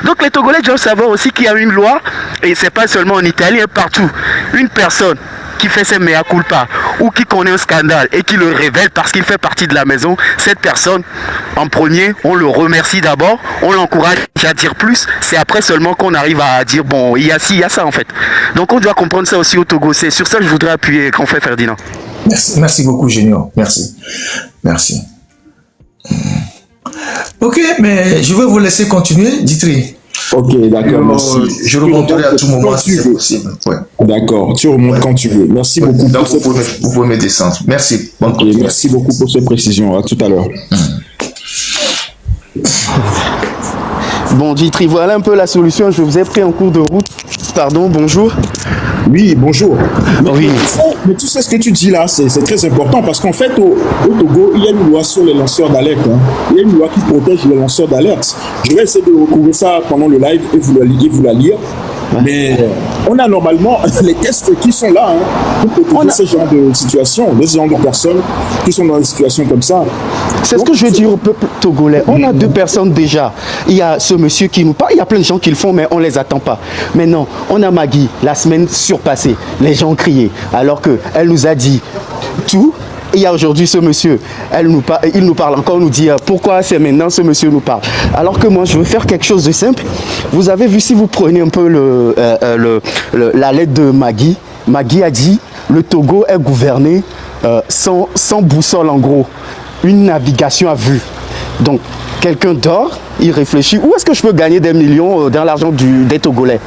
Donc les Togolais doivent savoir aussi qu'il y a une loi, et c'est pas seulement en Italie, hein, partout. Une personne qui fait ses mea culpa ou qui connaît un scandale et qui le révèle parce qu'il fait partie de la maison, cette personne, en premier, on le remercie d'abord, on l'encourage à dire plus, c'est après seulement qu'on arrive à dire bon, il y a ci, il y a ça en fait. Donc on doit comprendre ça aussi au Togo, c'est sur ça que je voudrais appuyer grand frère Ferdinand. Merci beaucoup Junior, merci. Ok, mais je vais vous laisser continuer, Ditri. Ok, d'accord, merci. Je remonterai à tout moment si c'est possible. Ouais. D'accord, tu remontes quand tu veux. Merci beaucoup. Donc vous pouvez me descendre. Merci. Merci beaucoup pour ces précisions. À tout à l'heure. Bon, Ditri, voilà un peu la solution. Je vous ai pris en cours de route. Pardon, bonjour. Oui, bonjour. Oui. Mais tu sais ce que tu dis là, c'est très important parce qu'en fait, au Togo, il y a une loi sur les lanceurs d'alerte. Hein. Il y a une loi qui protège les lanceurs d'alerte. Je vais essayer de retrouver ça pendant le live et vous la lire. Ouais. Mais on a normalement les tests qui sont là hein, pour protéger ce genre de situation, ce genre de personnes qui sont dans des situations comme ça. C'est ce que je veux dire au peuple togolais. On a deux personnes déjà. Il y a ce monsieur qui nous parle, il y a plein de gens qui le font, mais on ne les attend pas. Maintenant, on a Maggie, la semaine surpassée. Les gens criaient, alors qu'elle nous a dit tout. Il y a aujourd'hui ce monsieur, il nous parle encore, nous dit pourquoi c'est maintenant ce monsieur nous parle. Alors que moi, je veux faire quelque chose de simple. Vous avez vu, si vous prenez un peu la lettre de Maggie, Maggie a dit le Togo est gouverné sans boussole en gros. Une navigation à vue. Donc, quelqu'un dort, il réfléchit, où est-ce que je peux gagner des millions dans l'argent des Togolais?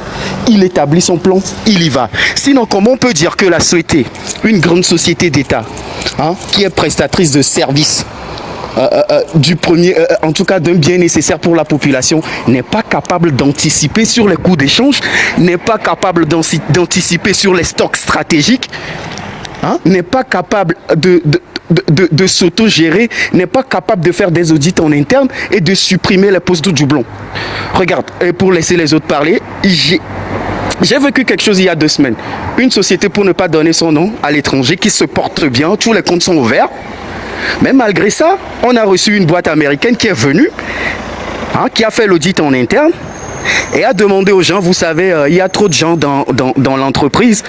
Il établit son plan, il y va. Sinon, comment on peut dire que la société, une grande société d'État, hein, qui est prestatrice de services, en tout cas d'un bien nécessaire pour la population, n'est pas capable d'anticiper sur les coûts d'échange, n'est pas capable d'anticiper sur les stocks stratégiques, hein, n'est pas capable de s'auto-gérer, n'est pas capable de faire des audits en interne et de supprimer les postes de doublons. Regarde, et pour laisser les autres parler, j'ai vécu quelque chose il y a 2 semaines. Une société, pour ne pas donner son nom, à l'étranger, qui se porte bien, tous les comptes sont ouverts. Mais malgré ça, on a reçu une boîte américaine qui est venue, hein, qui a fait l'audit en interne et a demandé aux gens, vous savez, il y a trop de gens dans l'entreprise.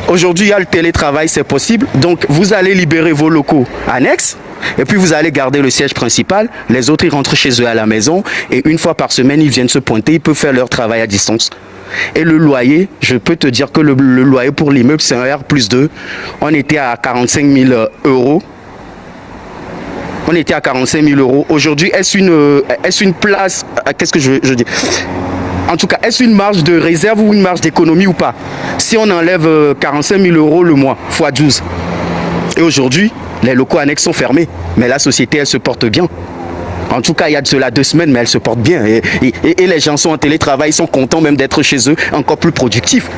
Aujourd'hui, il y a le télétravail, c'est possible. Donc, vous allez libérer vos locaux annexes et puis vous allez garder le siège principal. Les autres, ils rentrent chez eux à la maison et une fois par semaine, ils viennent se pointer. Ils peuvent faire leur travail à distance. Et le loyer, je peux te dire que le loyer pour l'immeuble, c'est un R+2. On était à 45 000 euros. On était à 45 000 euros. Aujourd'hui, est-ce une place, qu'est-ce que je dis? En tout cas, est-ce une marge de réserve ou une marge d'économie ou pas? Si on enlève 45 000 euros le mois, x 12. Et aujourd'hui, les locaux annexes sont fermés. Mais la société, elle se porte bien. En tout cas, il y a de cela 2 semaines, mais elle se porte bien. Et les gens sont en télétravail, ils sont contents même d'être chez eux, encore plus productifs.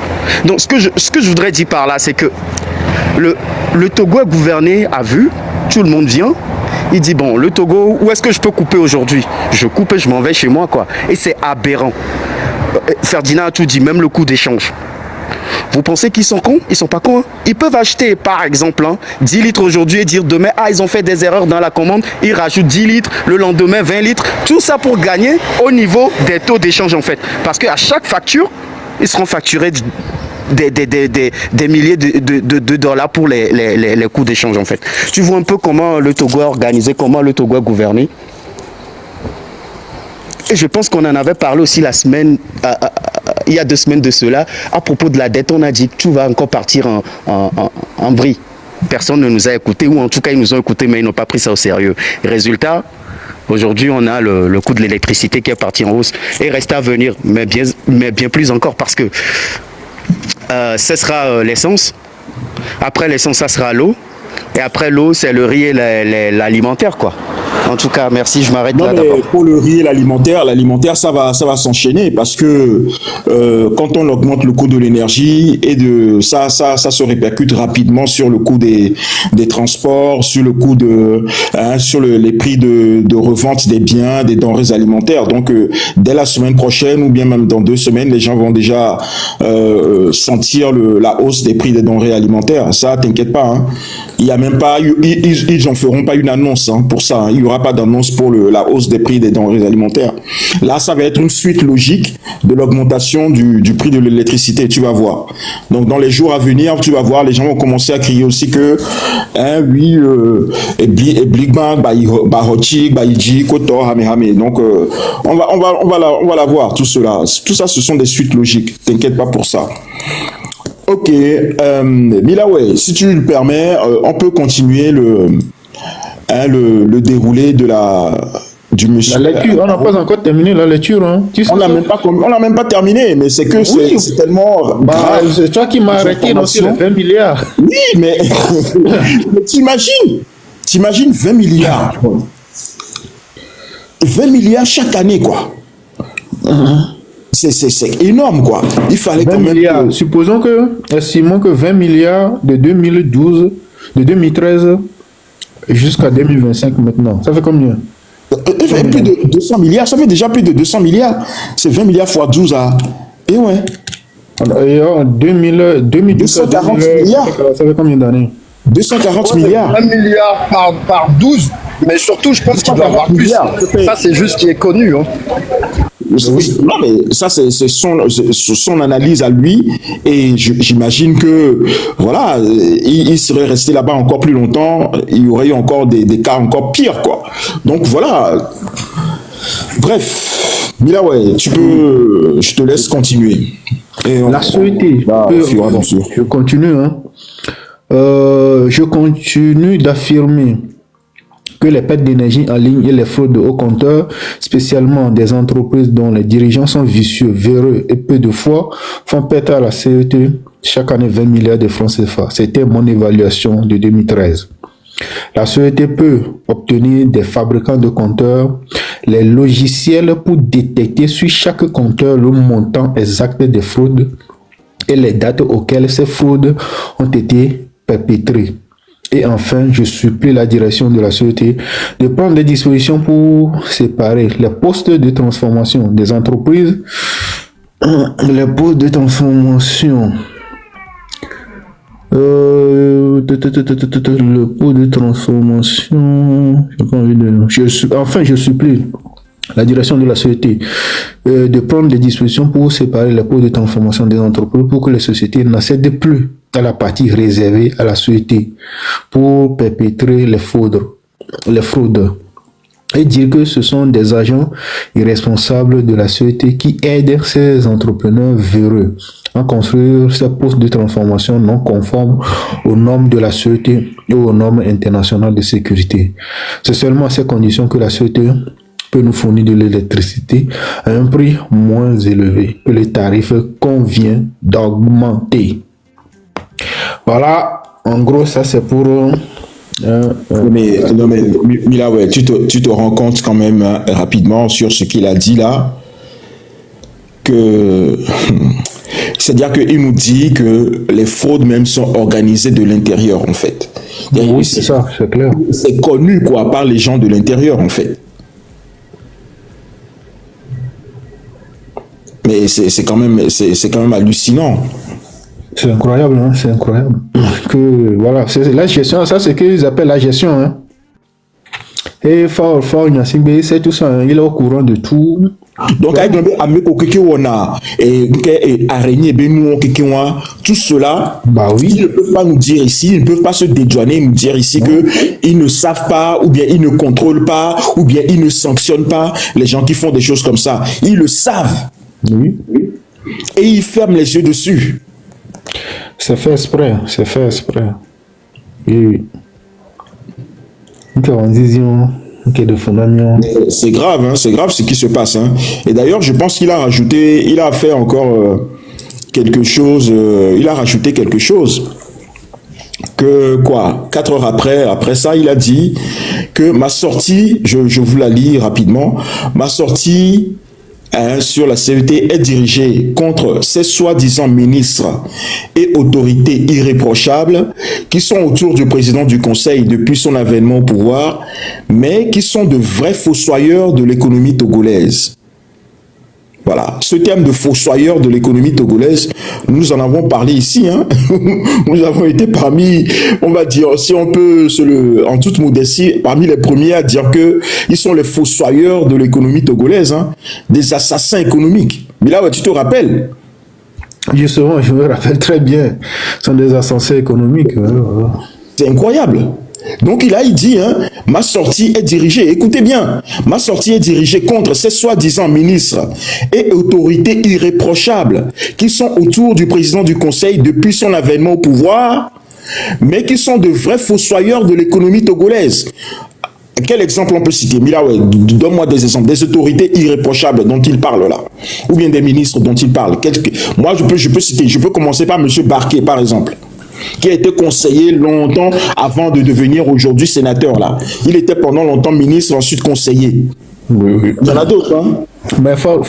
Donc, ce que je voudrais dire par là, c'est que le Togo est gouverné à vue. Tout le monde vient. Il dit, bon, le Togo, où est-ce que je peux couper aujourd'hui? Je coupe et je m'en vais chez moi, quoi. Et c'est aberrant. Ferdinand a tout dit, même le coût d'échange. Vous pensez qu'ils sont cons? Ils sont pas cons. Hein? Ils peuvent acheter, par exemple, 10 litres aujourd'hui et dire demain, ils ont fait des erreurs dans la commande. Ils rajoutent 10 litres, le lendemain 20 litres. Tout ça pour gagner au niveau des taux d'échange, en fait. Parce qu'à chaque facture, ils seront facturés des milliers de dollars pour les coûts d'échange, en fait. Tu vois un peu comment le Togo est organisé, comment le Togo est gouverné. Et je pense qu'on en avait parlé aussi la semaine, il y a 2 semaines de cela, à propos de la dette. On a dit que tout va encore partir en vrille. Personne ne nous a écoutés, ou en tout cas ils nous ont écoutés, mais ils n'ont pas pris ça au sérieux. Résultat, aujourd'hui on a le coût de l'électricité qui est parti en hausse et reste à venir, mais bien plus encore, parce que ce sera l'essence. Après l'essence, ça sera l'eau. Et après l'eau, c'est le riz et l'alimentaire, quoi. En tout cas, merci, je m'arrête là d'abord. Pour le riz et l'alimentaire, ça va s'enchaîner parce que quand on augmente le coût de l'énergie et ça se répercute rapidement sur le coût des transports, sur le coût sur les prix de revente des biens, des denrées alimentaires. Donc, dès la semaine prochaine ou bien même dans 2 semaines, les gens vont déjà sentir la hausse des prix des denrées alimentaires. Ça, t'inquiète pas, hein. Il y a même pas, ils en feront pas une annonce pour ça. Il y aura pas d'annonce pour la hausse des prix des denrées alimentaires. Là, ça va être une suite logique de l'augmentation du prix de l'électricité. Tu vas voir. Donc, dans les jours à venir, tu vas voir, les gens vont commencer à crier aussi que, oui, donc, on va la voir, tout cela. Tout ça, ce sont des suites logiques. T'inquiète pas pour ça. Ok, Milawe, si tu le permets, on peut continuer le déroulé du monsieur. La lecture, on n'a pas encore terminé la lecture. Hein. On l'a même pas terminé, mais c'est que c'est tellement. C'est toi qui m'as arrêté dans les 20 milliards. Oui, mais t'imagines 20 milliards. 20 milliards chaque année, quoi. C'est énorme, quoi. Il fallait 20 quand même. Milliards. Estimons que 20 milliards de 2012, de 2013 jusqu'à 2025 maintenant. Ça fait combien? Il fait plus de 200 milliards. Ça fait déjà plus de 200 milliards. C'est 20 milliards fois 12 à. Et ouais. Et en 2012, 240 milliards. Ça fait combien d'années? 240 milliards. 1 milliard par 12. Mais surtout, je pense qu'il doit y avoir plus. Ça, c'est juste ce qui est connu. Hein. Non, mais ça, c'est son analyse à lui. Et j'imagine que, voilà, il serait resté là-bas encore plus longtemps. Il y aurait eu encore des cas encore pires, quoi. Donc, voilà. Bref, Milawe, je te laisse continuer. Et la société. Je continue, hein. Je continue d'affirmer que les pertes d'énergie en ligne et les fraudes au compteur, spécialement des entreprises dont les dirigeants sont vicieux, véreux et peu de foi, font perdre à la CET chaque année 20 milliards de francs CFA. C'était mon évaluation de 2013. La CET peut obtenir des fabricants de compteurs les logiciels pour détecter sur chaque compteur le montant exact des fraudes et les dates auxquelles ces fraudes ont été perpétrées. Et enfin, je supplie la direction de la société de prendre des dispositions pour séparer les postes de transformation des entreprises, les postes de transformation, le pot de transformation, je supplie la direction de la société de prendre des dispositions pour séparer les pots de transformation des entreprises pour que les sociétés n'accèdent plus à la partie réservée à la société pour perpétrer les fraudes et dire que ce sont des agents irresponsables de la société qui aident ces entrepreneurs véreux à construire ces postes de transformation non conformes aux normes de la société et aux normes internationales de sécurité. C'est seulement à ces conditions que la société peut nous fournir de l'électricité à un prix moins élevé que les tarifs qu'on vient d'augmenter. Voilà, en gros, ça c'est pour... mais Mila, ouais, tu te rends compte quand même rapidement sur ce qu'il a dit là, que c'est-à-dire qu'il nous dit que les fraudes même sont organisées de l'intérieur en fait. Oui, c'est ça, c'est clair. C'est connu quoi par les gens de l'intérieur en fait. Mais c'est quand même hallucinant. C'est incroyable, hein, c'est incroyable. Que voilà, c'est la gestion, ça c'est ce qu'ils appellent la gestion, hein. Et fort, Nyasingbe, c'est tout ça, hein, il est au courant de tout. Donc, avec tout cela, bah oui. Ils ne peuvent pas nous dire ici, ils ne peuvent pas se dédouaner et nous dire ici qu'ils ne savent pas, ou bien ils ne contrôlent pas, ou bien ils ne sanctionnent pas les gens qui font des choses comme ça. Ils le savent. Oui. Et ils ferment les yeux dessus. C'est fait exprès, c'est fait exprès. Oui. C'est grave, hein, c'est grave ce qui se passe. Hein. Et d'ailleurs, je pense qu'il a rajouté, il a fait encore quelque chose, il a rajouté quelque chose. Que quoi, 4 heures après ça, il a dit que ma sortie, je vous la lis rapidement, ma sortie sur la CET est dirigée contre ces soi-disant ministres et autorités irréprochables qui sont autour du président du Conseil depuis son avènement au pouvoir, mais qui sont de vrais fossoyeurs de l'économie togolaise. Voilà, ce terme de fossoyeur de l'économie togolaise, nous en avons parlé ici. Hein. Nous avons été parmi, on va dire, si on peut, en toute modestie, parmi les premiers à dire que ils sont les fossoyeurs de l'économie togolaise, hein, des assassins économiques. Mais là, tu te rappelles? Justement, je me rappelle très bien. Ce sont des assassins économiques. Voilà. C'est incroyable. Donc il dit, hein, ma sortie est dirigée, écoutez bien, ma sortie est dirigée contre ces soi-disant ministres et autorités irréprochables qui sont autour du président du Conseil depuis son avènement au pouvoir, mais qui sont de vrais fossoyeurs de l'économie togolaise. Quel exemple on peut citer? Milawe, donne-moi des exemples, des autorités irréprochables dont il parle là, ou bien des ministres dont il parle. Moi, je peux citer, je peux commencer par M. Barquet, par exemple, qui a été conseiller longtemps avant de devenir aujourd'hui sénateur là. Il était pendant longtemps ministre, ensuite conseiller. Oui. Il y en a d'autres, hein? Mais Far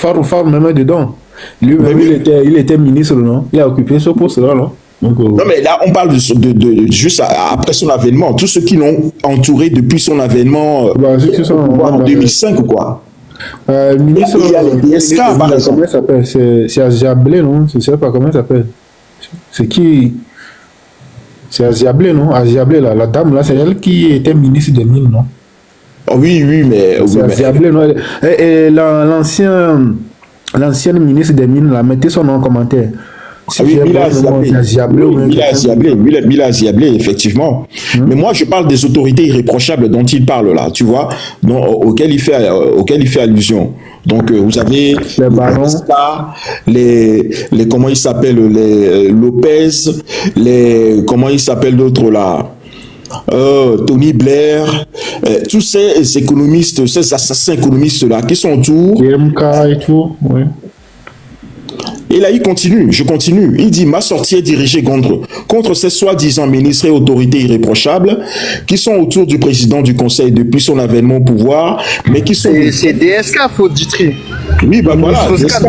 même dedans. Lui-même, oui. il était ministre, non? Il a occupé ce poste-là, non? Donc, non, mais là, on parle de juste après son avènement. Tous ceux qui l'ont entouré depuis son avènement en 2005 ou quoi. Ministre, il y a les DSK, par exemple. Comment il s'appelle? C'est Aziablé, non? Je ne sais pas comment il s'appelle. C'est qui? C'est Aziablé, non? Aziablé, là, la dame, là, c'est elle qui était ministre des Mines, non? Oh, oui, mais... C'est Aziablé, non? Et l'ancienne ministre des Mines, là, mettez son nom en commentaire. Si oui, Mila Aziablé, effectivement. Mais moi, je parle des autorités irréprochables dont il parle là, tu vois, auxquelles il fait allusion. Donc, vous avez les comment ils s'appellent, les Lopez, comment ils s'appellent d'autres là, Tony Blair, tous ces économistes, ces assassins économistes là, qui sont autour. MK et tout, oui. Et là, je continue. Il dit, ma sortie est dirigée contre ces soi-disant ministres et autorités irréprochables qui sont autour du président du Conseil depuis son avènement au pouvoir, mais qui sont... C'est DSK, faute du tri. Oui, ben voilà, DSK.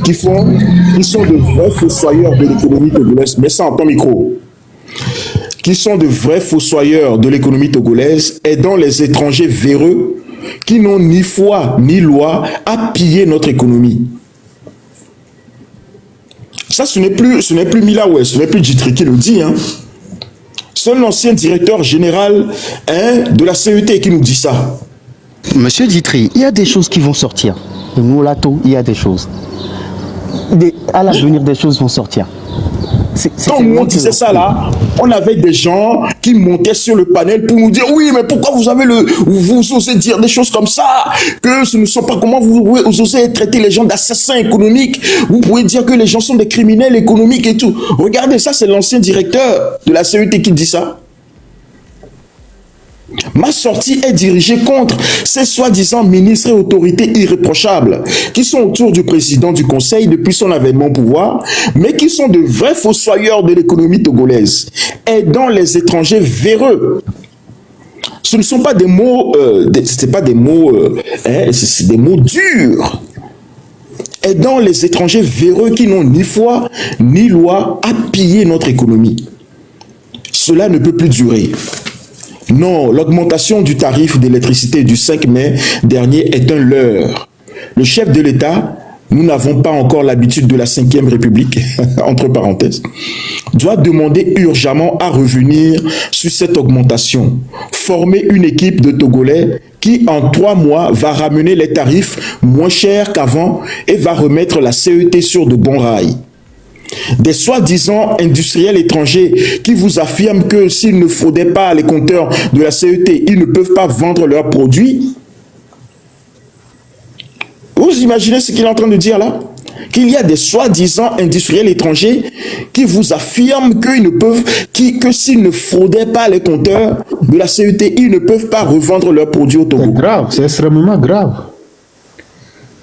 Qui sont de vrais fossoyeurs de l'économie togolaise. Mets ça en ton micro. Qui sont de vrais fossoyeurs de l'économie togolaise, aidant les étrangers véreux qui n'ont ni foi ni loi à piller notre économie. Ça, ce n'est plus Milawe, ce n'est plus Djitri qui le dit. Hein. C'est l'ancien directeur général de la CET qui nous dit ça. Monsieur Djitri, il y a des choses qui vont sortir. De Moulato, il y a des choses. À l'avenir, des choses vont sortir. Quand on disait ça là, on avait des gens qui montaient sur le panel pour nous dire oui, mais pourquoi vous osez dire des choses comme ça, que ce ne sont pas, comment vous osez traiter les gens d'assassins économiques, vous pouvez dire que les gens sont des criminels économiques et tout. Regardez ça, c'est l'ancien directeur de la CET qui dit ça. Ma sortie est dirigée contre ces soi-disant ministres et autorités irréprochables qui sont autour du président du Conseil depuis son avènement au pouvoir, mais qui sont de vrais fossoyeurs de l'économie togolaise, aidant les étrangers véreux. Ce ne sont pas des mots, c'est des mots durs. Aidant les étrangers véreux qui n'ont ni foi ni loi à piller notre économie. Cela ne peut plus durer. Non, l'augmentation du tarif d'électricité du 5 mai dernier est un leurre. Le chef de l'État, nous n'avons pas encore l'habitude de la 5e République, entre parenthèses, doit demander urgemment à revenir sur cette augmentation. Former une équipe de Togolais qui, en 3 mois, va ramener les tarifs moins chers qu'avant et va remettre la CET sur de bons rails. Des soi-disant industriels étrangers qui vous affirment que s'ils ne fraudaient pas les compteurs de la CET, ils ne peuvent pas vendre leurs produits. Vous imaginez ce qu'il est en train de dire là? Qu'il y a des soi-disant industriels étrangers qui vous affirment qu'ils ne peuvent, que s'ils ne fraudaient pas les compteurs de la CET, ils ne peuvent pas revendre leurs produits au Togo. C'est grave, c'est extrêmement grave.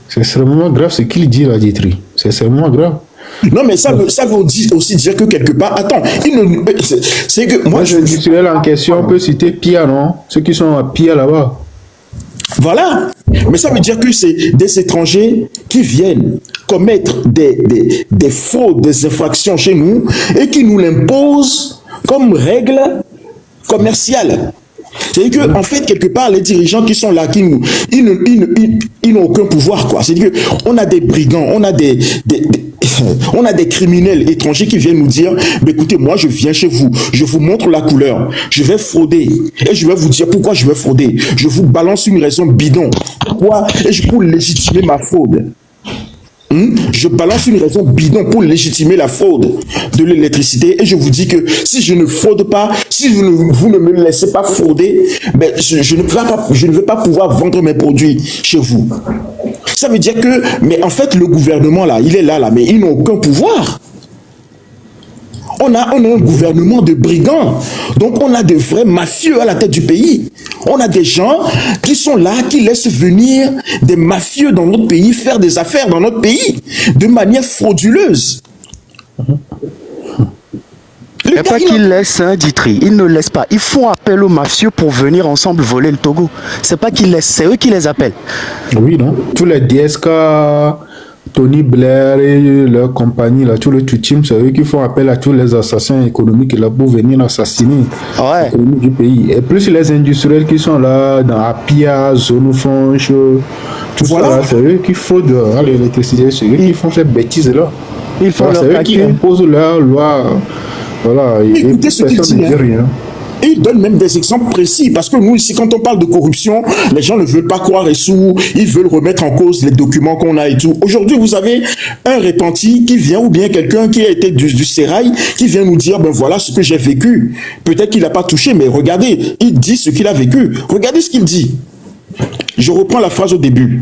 C'est extrêmement grave ce qu'il dit là, Djitri. C'est extrêmement grave. Non, mais ça veut aussi dire que quelque part, attends, c'est que moi je industriel en question, on peut citer Pia, non? Ceux qui sont à Pia là-bas. Voilà, mais ça veut dire que c'est des étrangers qui viennent commettre des fraudes, des infractions chez nous et qui nous l'imposent comme règle commerciale. C'est-à-dire qu'en fait, quelque part, les dirigeants qui sont là, ils n'ont aucun pouvoir, quoi. C'est-à-dire qu'on a des brigands, on a on a des criminels étrangers qui viennent nous dire, écoutez, moi, je viens chez vous, je vous montre la couleur, je vais frauder, et je vais vous dire pourquoi je vais frauder. Je vous balance une raison bidon. Pourquoi? Et pour légitimer ma fraude. Je balance une raison bidon pour légitimer la fraude de l'électricité et je vous dis que si je ne fraude pas, si vous ne me laissez pas frauder, ben je ne vais pas pouvoir vendre mes produits chez vous. Ça veut dire que, mais en fait, le gouvernement là, il est là, mais ils n'ont aucun pouvoir. On a un gouvernement de brigands. Donc, on a de vrais mafieux à la tête du pays. On a des gens qui sont là, qui laissent venir des mafieux dans notre pays, faire des affaires dans notre pays, de manière frauduleuse. Il n'y a pas qu'ils laissent, hein, Ditry. Ils ne laissent pas. Ils font appel aux mafieux pour venir ensemble voler le Togo. C'est pas qu'ils laissent, c'est eux qui les appellent. Oui, non. Tous les DSK, Tony Blair et leur compagnie, là, tout le tout team, c'est eux qui font appel à tous les assassins économiques là pour venir assassiner l'économie du pays. Et plus les industriels qui sont là, dans Apia, Zone Franche, tout ça, là, c'est eux qui fraudent l'électricité, c'est eux qui font ces bêtises-là. Ils font leur c'est eux qui imposent leur loi. Voilà, écoutez ce qu'il dit, hein. Et il donne même des exemples précis, parce que nous, ici, quand on parle de corruption, les gens ne veulent pas croire et sous, ils veulent remettre en cause les documents qu'on a et tout. Aujourd'hui, vous avez un repenti qui vient, ou bien quelqu'un qui a été du sérail, qui vient nous dire, ben voilà ce que j'ai vécu. Peut-être qu'il n'a pas touché, mais regardez, il dit ce qu'il a vécu. Regardez ce qu'il dit. Je reprends la phrase au début.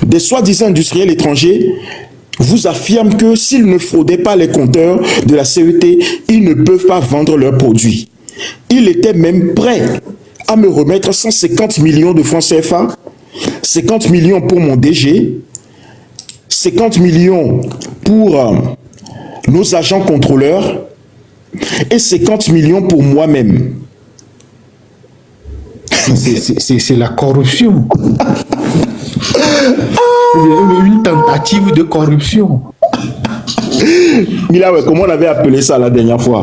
Des soi-disant industriels étrangers vous affirment que s'ils ne fraudaient pas les compteurs de la CET, ils ne peuvent pas vendre leurs produits. Il était même prêt à me remettre 150 millions de francs CFA, 50 millions pour mon DG, 50 millions pour nos agents contrôleurs et 50 millions pour moi-même. C'est la corruption. Une tentative de corruption. Mila, comment on avait appelé ça la dernière fois?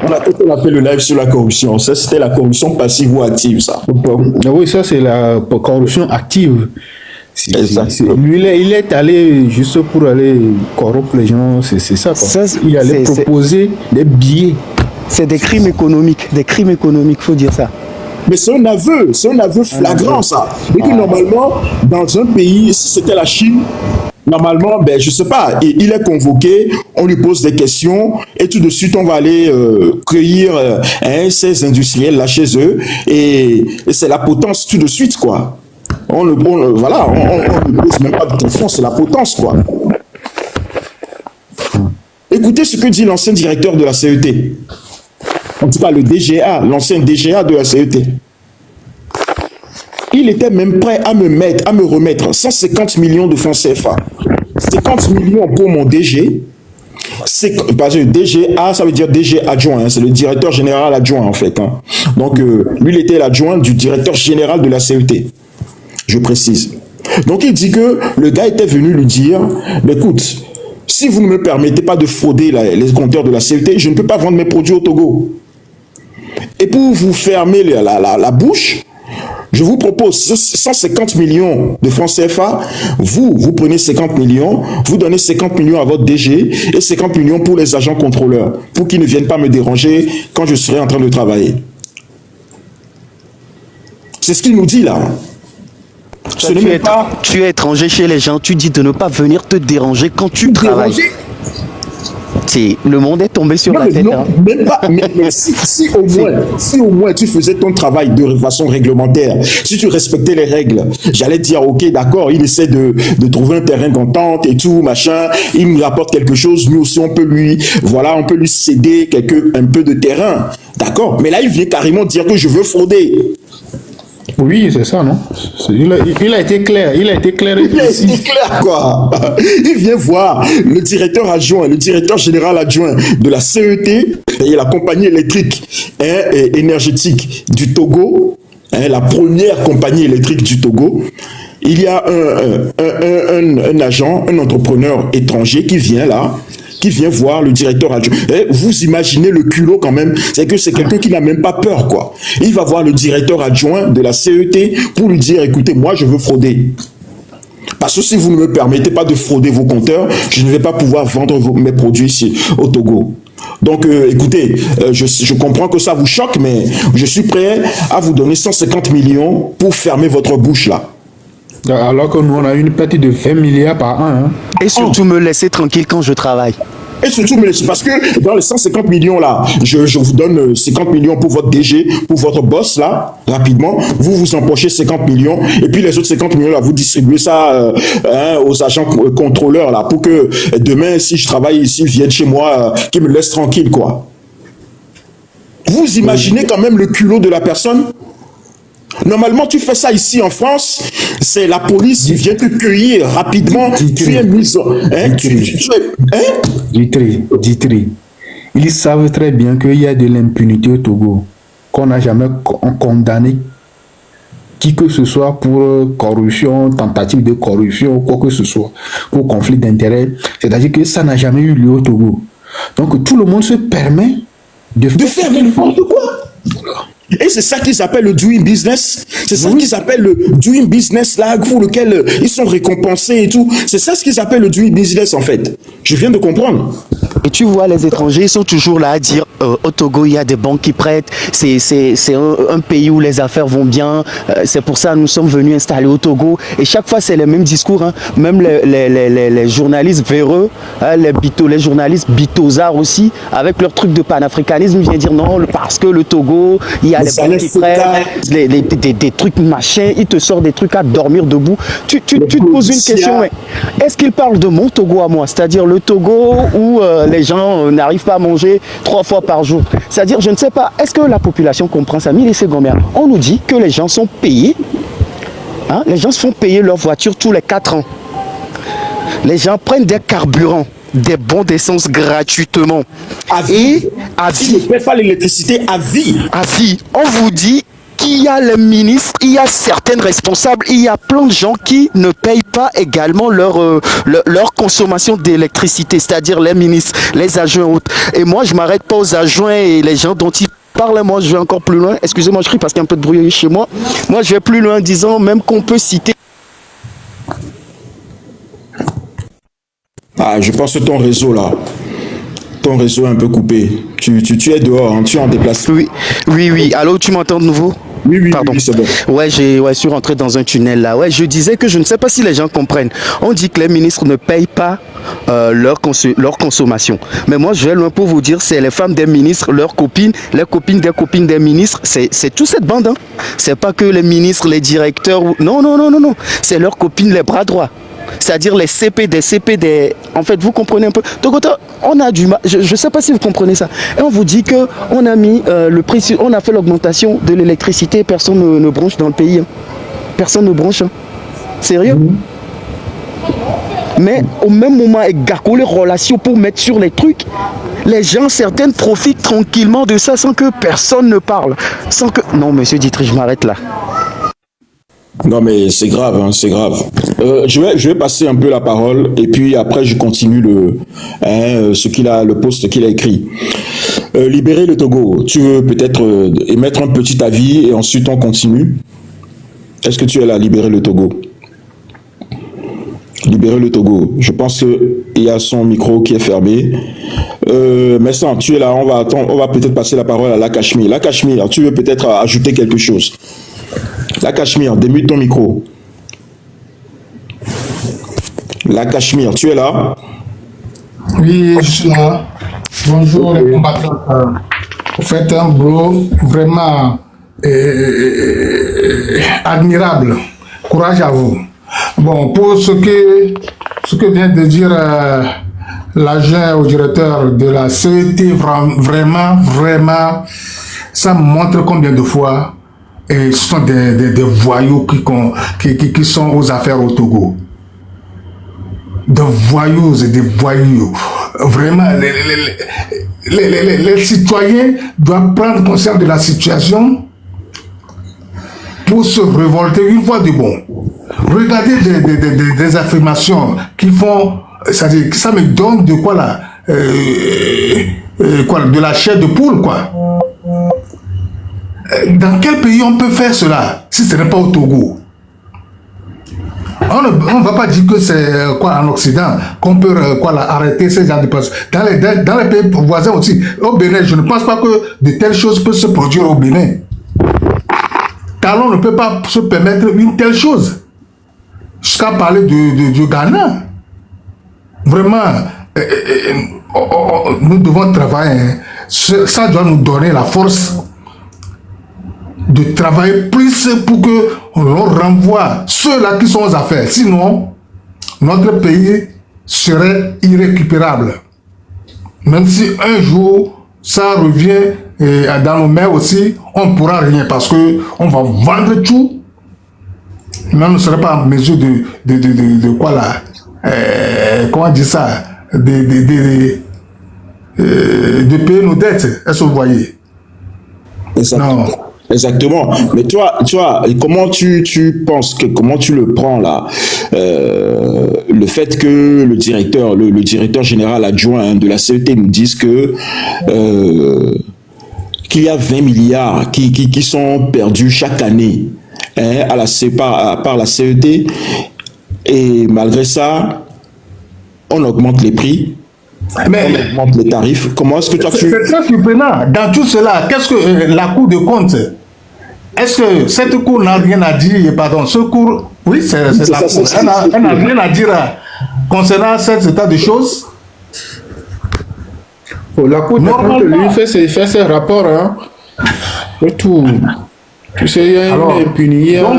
On a fait le live sur la corruption. Ça, c'était la corruption passive ou active, ça. Oui, ça, c'est la corruption active. Lui, il est allé juste pour aller corrompre les gens, c'est ça, quoi. Il allait proposer des billets. C'est des crimes économiques, faut dire ça. Mais c'est un aveu flagrant, ça. Et que normalement, dans un pays, si c'était la Chine, normalement, ben, je sais pas, il est convoqué, on lui pose des questions, et tout de suite, on va aller cueillir ces industriels là chez eux, et c'est la potence tout de suite, quoi. On ne pose même pas de questions, c'est la potence, quoi. Écoutez ce que dit l'ancien directeur de la CET. En tout cas, le DGA, l'ancien DGA de la CET. Il était même prêt à me remettre 150 millions de francs CFA. 50 millions pour mon DG. Parce que DGA, ça veut dire DG adjoint. Hein, c'est le directeur général adjoint, en fait. Hein. Donc, lui, il était l'adjoint du directeur général de la CET. Je précise. Donc, il dit que le gars était venu lui dire, écoute, si vous ne me permettez pas de frauder les compteurs de la CET, je ne peux pas vendre mes produits au Togo. Et pour vous fermer la bouche, je vous propose 150 millions de francs CFA. Vous prenez 50 millions, vous donnez 50 millions à votre DG et 50 millions pour les agents contrôleurs, pour qu'ils ne viennent pas me déranger quand je serai en train de travailler. C'est ce qu'il nous dit là. Tu es étranger chez les gens, tu dis de ne pas venir te déranger quand tu travailles. Le monde est tombé sur la tête. Non, hein. Même pas, mais si au moins tu faisais ton travail de façon réglementaire, si tu respectais les règles, j'allais dire ok, d'accord, il essaie de trouver un terrain d'entente et tout, machin, il me rapporte quelque chose, nous aussi on peut lui céder un peu de terrain, d'accord, mais là il vient carrément dire que je veux frauder. Oui, c'est ça, non? Il a été clair. Il a été clair, quoi. Il vient voir le directeur adjoint, le directeur général adjoint de la CET, et la compagnie électrique et énergétique du Togo, la première compagnie électrique du Togo. Il y a un agent, un entrepreneur étranger qui vient là, qui vient voir le directeur adjoint. Et vous imaginez le culot quand même, c'est que c'est quelqu'un qui n'a même pas peur, quoi. Il va voir le directeur adjoint de la CET pour lui dire, écoutez, moi je veux frauder. Parce que si vous ne me permettez pas de frauder vos compteurs, je ne vais pas pouvoir vendre mes produits ici au Togo. Donc, écoutez, je comprends que ça vous choque, mais je suis prêt à vous donner 150 millions pour fermer votre bouche là. Alors que nous, on a une perte de 20 milliards par an. Hein. Et surtout me laisser tranquille quand je travaille. Et surtout, parce que dans les 150 millions là, je vous donne 50 millions pour votre DG, pour votre boss là, rapidement. Vous empochez 50 millions et puis les autres 50 millions là, vous distribuez ça aux agents contrôleurs là, pour que demain, si je travaille ici, ils viennent chez moi, qu'ils me laissent tranquille, quoi. Vous imaginez quand même le culot de la personne? Normalement, tu fais ça ici en France, c'est la police qui vient te cueillir rapidement. Tu es mis en... Ditri. Ils savent très bien qu'il y a de l'impunité au Togo, qu'on n'a jamais condamné qui que ce soit pour corruption, tentative de corruption, quoi que ce soit, pour conflit d'intérêts. C'est-à-dire que ça n'a jamais eu lieu au Togo. Donc tout le monde se permet de faire n'importe quoi. Et c'est ça qu'ils appellent le doing business. C'est ça qu'ils appellent le doing business là, pour lequel ils sont récompensés et tout. C'est ça ce qu'ils appellent le doing business en fait. Je viens de comprendre. Et tu vois, les étrangers, ils sont toujours là à dire au Togo, il y a des banques qui prêtent. C'est un pays où les affaires vont bien. C'est pour ça que nous sommes venus installer au Togo. Et chaque fois, c'est les mêmes discours. Hein. Même les journalistes véreux, hein, les journalistes bitosards aussi, avec leur truc de panafricanisme, viennent dire non, parce que le Togo, il y a les banques qui prêtent, des trucs machins. Ils te sortent des trucs à dormir debout. Tu te poses une question. Est-ce qu'ils parlent de mon Togo à moi? C'est-à-dire le Togo où les gens n'arrivent pas à manger 3 fois par jour. C'est-à-dire, je ne sais pas, est-ce que la population comprend ça? On nous dit que les gens sont payés. Hein? Les gens se font payer leur voiture tous les 4 ans. Les gens prennent des carburants, des bons d'essence gratuitement. À vie. Tu ne paies pas l'électricité à vie. À vie. On vous dit qu'il y a les ministres, il y a certaines responsables, il y a plein de gens qui ne payent pas également leur consommation d'électricité, c'est-à-dire les ministres, les adjoints autres. Et moi, je ne m'arrête pas aux adjoints et les gens dont ils parlent. Moi, je vais encore plus loin. Excusez-moi, je crie parce qu'il y a un peu de bruit chez moi. Moi, je vais plus loin en disant même qu'on peut citer... Ah, je pense que ton réseau là, ton réseau est un peu coupé. Tu es dehors, hein, tu es en déplacement. Oui. Allô, tu m'entends de nouveau? Oui, pardon. Oui, c'est bon. Ouais, je suis rentré dans un tunnel là. Ouais, je disais que je ne sais pas si les gens comprennent. On dit que les ministres ne payent pas leur consommation. Mais moi, je vais loin pour vous dire, c'est les femmes des ministres, leurs copines, les copines des ministres. C'est toute cette bande. Hein. C'est pas que les ministres, les directeurs. Non. C'est leurs copines, les bras droits. C'est-à-dire les CP. En fait, vous comprenez un peu. Donc, on a du mal. Je ne sais pas si vous comprenez ça. Et on vous dit qu'on a mis le prix, on a fait l'augmentation de l'électricité. Personne ne bronche dans le pays. Hein. Personne ne bronche. Hein. Sérieux? Mais au même moment, avec Garco, les relations pour mettre sur les trucs, les gens, certaines profitent tranquillement de ça sans que personne ne parle. Non, monsieur Ditri, je m'arrête là. Non mais c'est grave, hein, c'est grave. Je vais passer un peu la parole et puis après je continue le post qu'il a écrit. Libérer le Togo. Tu veux peut-être émettre un petit avis et ensuite on continue. Est-ce que tu es là, libérer le Togo? Libérer le Togo. Je pense qu'il y a son micro qui est fermé. Mais ça, tu es là. On va peut-être passer la parole à la Cachemire. La Cachemire, tu veux peut-être ajouter quelque chose? La Cachemire, démute ton micro. La Cachemire, tu es là? Oui, je suis là. Bonjour les combattants. Vous faites un boulot vraiment admirable. Courage à vous. Bon, pour ce que vient de dire l'agent au directeur de la CET, vraiment, ça montre combien de fois ce sont des voyous qui sont aux affaires au Togo. Des voyous et des voyous. Vraiment, les citoyens doivent prendre conscience de la situation pour se révolter une fois de bon. Regardez des affirmations qui font, c'est-à-dire, ça me donne de quoi là, de la chair de poule, quoi. Dans quel pays on peut faire cela si ce n'est pas au Togo? On ne va pas dire que c'est en Occident qu'on peut arrêter ces gens de personnes. Dans les pays voisins aussi, au Bénin, je ne pense pas que de telles choses peuvent se produire au Bénin. Car on ne peut pas se permettre une telle chose. Jusqu'à parler du Ghana. Vraiment, nous devons travailler. Ça doit nous donner la force de travailler plus pour que l'on renvoie ceux-là qui sont aux affaires. Sinon, notre pays serait irrécupérable. Même si un jour, ça revient dans nos mains aussi, on ne pourra rien parce qu'on va vendre tout. Mais on ne serait pas en mesure de quoi là, comment dire ça, de payer nos dettes. Est-ce que vous voyez? Non. Exactement. Mais toi, comment tu penses comment tu le prends là, le fait que le directeur général adjoint de la CET nous dise que qu'il y a 20 milliards qui sont perdus chaque année par la CET, et malgré ça, on augmente les prix. Mais on augmente les tarifs. Comment est-ce que toi c'est très surprenant. Dans tout cela, qu'est-ce que la Cour de compte, est-ce que cette Cour n'a rien à dire, pardon, ce Cour, oui, c'est la Cour, elle n'a rien à dire concernant cet état de choses? La Cour de compte, lui, fait ses rapports, hein. Et tout. Tu sais, il y a une impunité. Donc,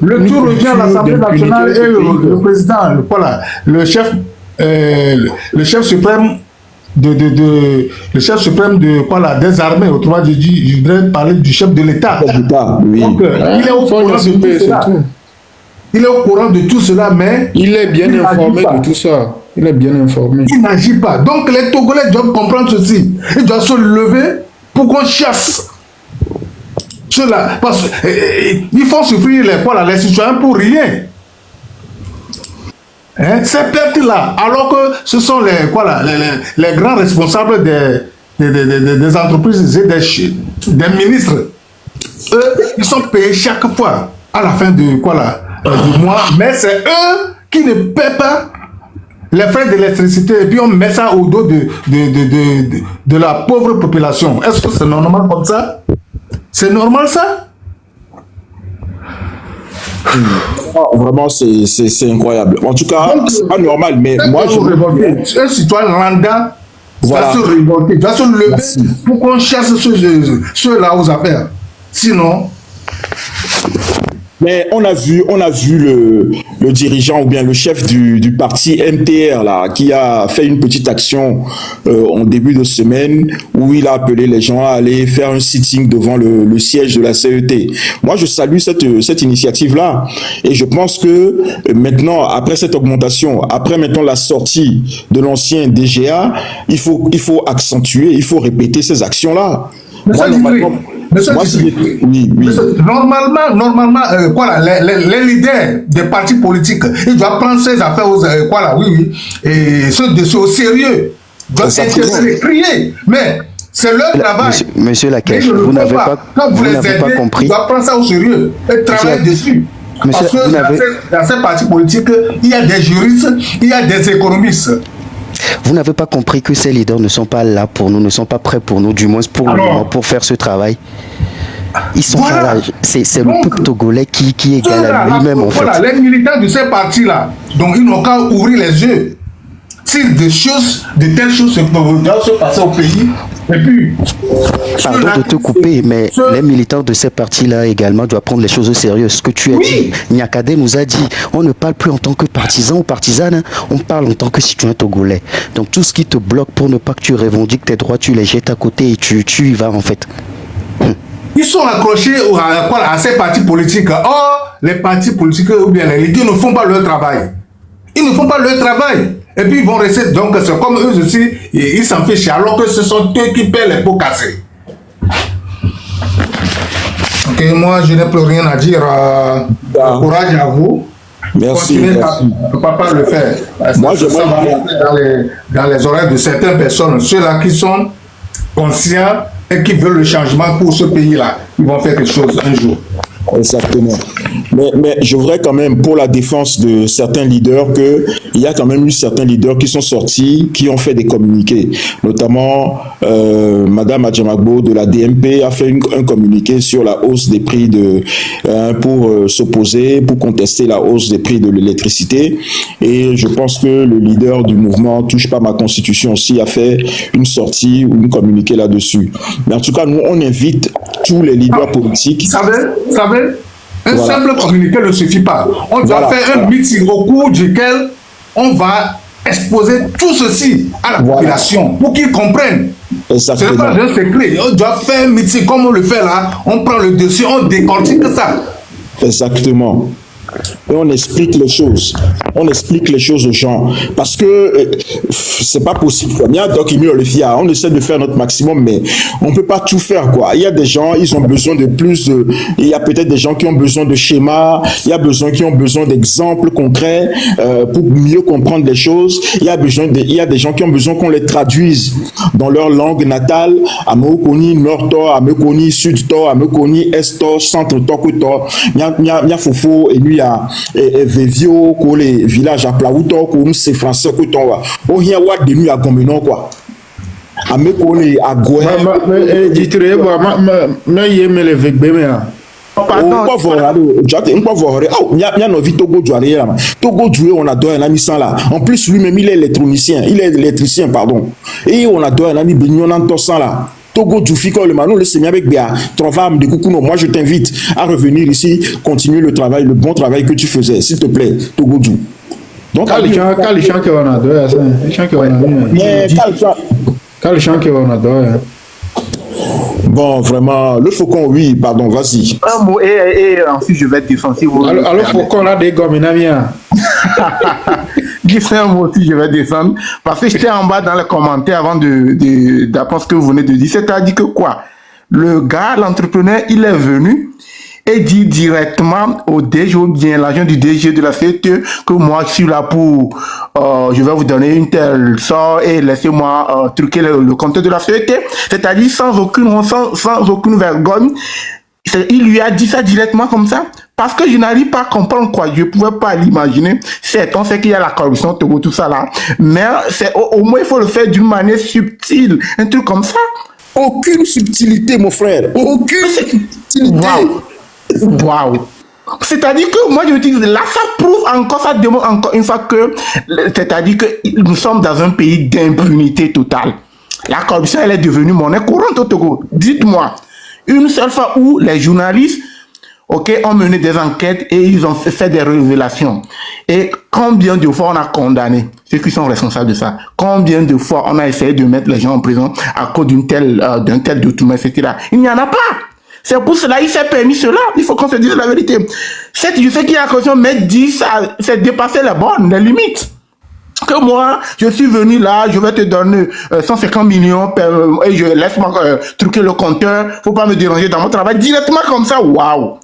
le tout revient à l'Assemblée nationale et le président, voilà, le chef suprême le chef suprême des armées. Autrement dit, je voudrais parler du chef de l'État. Oui. Donc, il est au courant de tout cela. Il est au courant de tout cela, mais il est bien informé de tout ça. Il est bien informé. Il n'agit pas. Donc les Togolais doivent comprendre ceci. Ils doivent se lever pour qu'on chasse cela. Parce qu'ils font souffrir les citoyens pour rien. Ces pertes-là, alors que ce sont les grands responsables des entreprises et des ministres, eux, ils sont payés chaque fois à la fin du mois, mais c'est eux qui ne paient pas les frais d'électricité, et puis on met ça au dos de la pauvre population. Est-ce que c'est normal comme ça? C'est normal ça? Vraiment, c'est incroyable. En tout cas, c'est pas normal, mais moi, un citoyen lambda doit se révolter, doit se lever pour qu'on chasse ceux-là aux affaires. Sinon... Mais on a vu le dirigeant ou bien le chef du parti MTR là, qui a fait une petite action en début de semaine où il a appelé les gens à aller faire un sitting devant le siège de la CET. Moi, je salue cette initiative là, et je pense que maintenant, après cette augmentation, après maintenant la sortie de l'ancien DGA, il faut accentuer, il faut répéter ces actions là. Normalement, les leaders des partis politiques, ils doivent prendre ces affaires et ce dossier au sérieux. Ils doivent crier. Mais c'est leur travail. Monsieur Lacache, vous n'avez pas compris. Ils doivent prendre ça au sérieux et travailler dessus. Parce que dans ces partis politiques, il y a des juristes, il y a des économistes. Vous n'avez pas compris que ces leaders ne sont pas là pour nous, ne sont pas prêts pour nous, du moins pour le moment, pour faire ce travail. Ils sont pas là. C'est le peuple togolais qui est égal à lui-même, en fait. Voilà, les militants de ces partis-là, donc ils n'ont qu'à ouvrir les yeux. Si de telles choses doivent se passer au pays, et puis... Pardon de te couper, mais les militants de ces partis-là également doivent prendre les choses au sérieux. Ce que tu as dit, Niakade nous a dit, on ne parle plus en tant que partisan ou partisane, on parle en tant que citoyen togolais. Donc tout ce qui te bloque pour ne pas que tu revendiques tes droits, tu les jettes à côté et tu y vas en fait. Ils sont accrochés à ces partis politiques. Or, les partis politiques ou bien les leaders ne font pas leur travail. Ils ne font pas leur travail. Et puis ils vont rester, donc c'est comme eux aussi, ils s'en fichent, alors que ce sont eux qui paient les pots cassés. Ok, moi je n'ai plus rien à dire. Courage à vous. Merci. Continuez, papa le fait. Moi, je ça va rentrer dans les oreilles de certaines personnes, ceux-là qui sont conscients et qui veulent le changement pour ce pays-là. Ils vont faire quelque chose un jour. Exactement. Mais je voudrais quand même, pour la défense de certains leaders, qu'il y a quand même eu certains leaders qui sont sortis, qui ont fait des communiqués. Notamment, Madame Adjamagbo de la DMP a fait un communiqué sur la hausse des prix pour s'opposer, pour contester la hausse des prix de l'électricité. Et je pense que le leader du mouvement Touche pas ma constitution aussi a fait une sortie ou un communiqué là-dessus. Mais en tout cas, nous, on invite tous les leaders politiques. Vous savez, un simple communiqué ne suffit pas. On doit faire un meeting au cours duquel on va exposer tout ceci à la population pour qu'ils comprennent. Ce n'est pas un secret. On doit faire un meeting comme on le fait là. On prend le dossier, on décortique ça. Exactement. Et on explique les choses. On explique les choses aux gens. Parce que c'est pas possible. Il y a on essaie de faire notre maximum, mais on peut pas tout faire, quoi. Il y a des gens, ils ont besoin de plus de... Il y a peut-être des gens qui ont besoin de schémas. Il y a qui ont besoin d'exemples concrets pour mieux comprendre les choses. Il y a des gens qui ont besoin qu'on les traduise dans leur langue natale. Amekoni Nord, Amekoni Sud, Amekoni Est, Centre, Tokuto. Il y a Fofo et lui et Vevio, les villages à Plaouto, comme c'est français, que ton va. Oh, il y a what de nuit à Goménon, quoi. À me connaître à Goué. Dites-le, mais il y a les Végbéméa. On adore un ami sans là. En plus, lui-même, il est électricien, pardon. Et on adore un ami Bignon en tossant là. Togo Djoufiko, le Manou, le Seigneur avec Béa, Trovam de Koukouno. Moi, je t'invite à revenir ici, continuer le bon travail que tu faisais, s'il te plaît, Togo Djou. Donc, les gens qui on adore, les gens qui on adore. Bon, vraiment, le faucon, oui, pardon, vas-y. Un mot, et ensuite je vais te défendre. Alors, faucon, là, des gommes, Dis un mot aussi, je vais descendre. Parce que j'étais en bas dans les commentaires avant d'apprendre ce que vous venez de dire. C'est-à-dire que quoi? Le gars, l'entrepreneur, il est venu et dit directement au DG ou bien l'agent du DG de la CETE que moi, je suis là pour, je vais vous donner une telle sort et laissez-moi truquer le compte de la CETE. C'est-à-dire sans aucune vergogne. Il lui a dit ça directement comme ça. Parce que je n'arrive pas à comprendre quoi. Je ne pouvais pas l'imaginer. On sait qu'il y a la corruption, tout ça là. Mais au moins, il faut le faire d'une manière subtile. Un truc comme ça. Aucune subtilité, mon frère. Aucune subtilité. Waouh. C'est-à-dire que moi, je me dis, là, ça prouve encore, ça démontre encore une fois que, c'est-à-dire que nous sommes dans un pays d'impunité totale. La corruption, elle est devenue monnaie courante au Togo. Dites-moi, une seule fois où les journalistes ont mené des enquêtes et ils ont fait des révélations. Et combien de fois on a condamné ceux qui sont responsables de ça? Combien de fois on a essayé de mettre les gens en prison à cause d'un tel détournement, etc. Il n'y en a pas. C'est pour cela qu'il s'est permis cela. Il faut qu'on se dise la vérité. Je sais qu'il y a la corruption, mais dit ça, c'est dépasser les bornes, les limites. Que moi, je suis venu là, je vais te donner 150 millions et je laisse-moi truquer le compteur. Faut pas me déranger dans mon travail. Directement comme ça, waouh.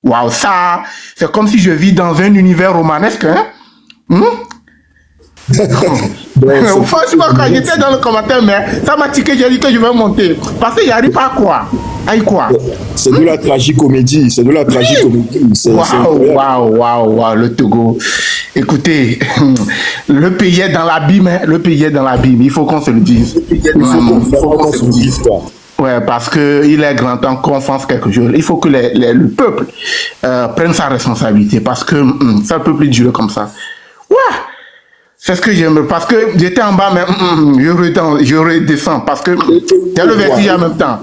Waouh, ça, c'est comme si je vis dans un univers romanesque, hein? Franchement, quand j'étais dans le commentaire, mais ça m'a tiqué, j'ai dit que je vais monter. Parce que j'arrive pas à quoi? C'est de la tragicomédie, c'est de la tragicomédie. Waouh, le Togo. Écoutez, le pays est dans l'abîme, hein? Le pays est dans l'abîme, il faut qu'on se le dise. Il faut qu'on se le dise. Ouais, parce que il est grand temps qu'on fasse quelque chose. Il faut que le peuple prenne sa responsabilité, parce que ça ne peut plus durer comme ça. Ouais, c'est ce que j'aime, parce que j'étais en bas, mais je redescends, parce que c'est le vertige en même temps.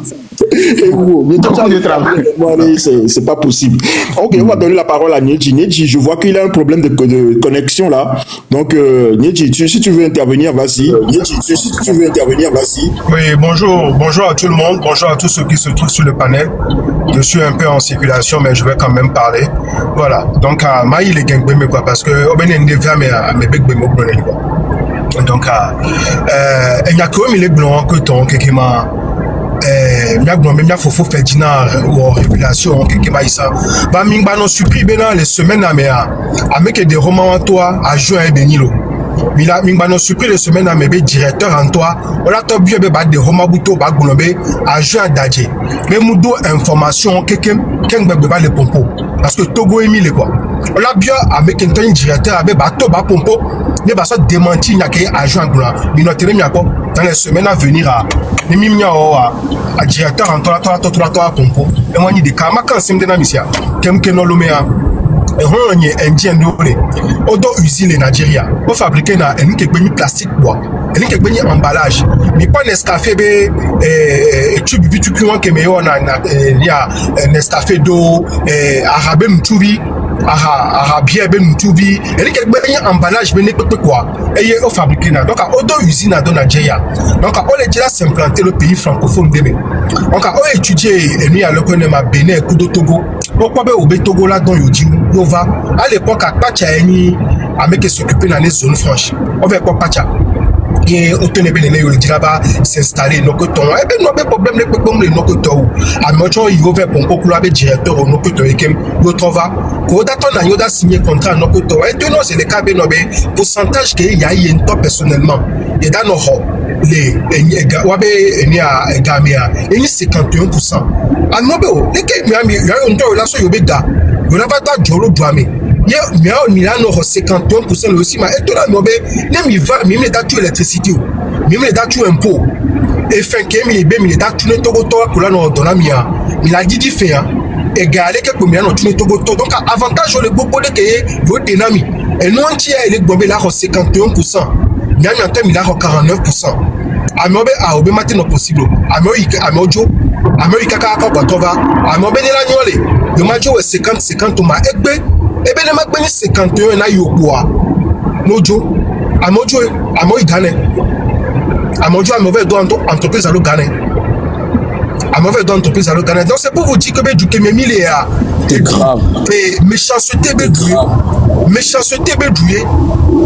C'est pas possible. Ok, on va donner la parole à Nedji. Nedji, je vois qu'il a un problème de connexion là. Donc, Nedji, si tu veux intervenir, vas-y. Oui, bonjour à tout le monde. Bonjour à tous ceux qui se trouvent sur le panel. Je suis un peu en circulation, mais je vais quand même parler. Voilà. Donc, Maï les gang quoi, parce que on est devant mes bec quoi. Donc, il y a quand même les blancs que ton qui m'a mia fofo Ferdinand ou régulation quelque part ça ba mingba non surpris bena les semaines à mea avec des romans en toi à juin et benilo mila mingba non surpris les semaines à mebe directeur en toi on a top bien ba des romans buto ba golobe à juin dadje mais mudo information quelqu'un ba le pompo parce que Togo Emile quoi on a bien avec un directeur avec bateau ba pompo ne ba ça démenti nya ke à juin gula minotere nya ko dans les semaines à venir à nimimnya a directeur en toi pompo et moi ni de kama kan sim de na misia kem ke no lumea et on y indien ndole odo usine Nigeria pour fabriquer na en ke gbe plastique bois en ke gbe emballage ni pas Nescafé be tube bitu kuan ke me yo na ya Nescafé do arabe mtubi arabia ben mtubi en ke gbe emballage be ne pepe quoi et on fabriquer na donc odo usine na do Nigeria donc on est déjà s'implanter le pays francophone demain donc on étudier et nous à le connaître ma Bénin coup de Togo pourquoi be au Togo là dans yo va à l'époque à Pachaeni avec qui s'occuper dans les zones franches on va pas Pacha et autonome benene yo dit là-bas s'installer no coton et ben no problème les no coton à mocho il va pour beaucoup avec directeur no coton et kem yo trova ko dato na yo da signer contrat no coton et non c'est le cas ben no pourcentage que il y a un top personnellement et dans nos les wabe ni a gamia et ni 51% à no be o les que mi ya on to la so yo be da yo na ba da jolo douame ye mi a Milano 51% aussi ma et to la no be ne mi va mi me da tu électricité mi me da tu impôt et fin que mi be mi da tu ne togo to ko la no dona mi a mi la didi fait hein égalé que combien no tu ne togo to donc avantage le beaucoup de que yo dynamique et non qui a ele gombe la 51% nyanya ante mi la 49% amobe a obe matin no possible America ka ka botova amobe ni la nyole yo majo 50 ma egbe ebe le magbe ni 51 na yokuwa nojo amojo Ghana amojo amove do entreprise à Ghana amove do entreprise à Ghana donc c'est pour vous dire que be du kememile a c'est grave et méchanceté be doué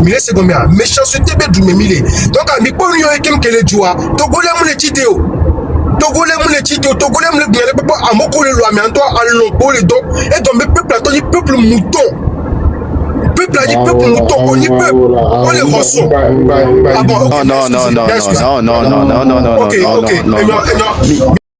mille secondes méchanceté be du memile donc ami ko yo ekem kele joa togole mu le tideo togole mu le gele papa amoko le loi mais en toi allons pour les dons et donc peuple mouton on y peut on les reçoit ah bon non ok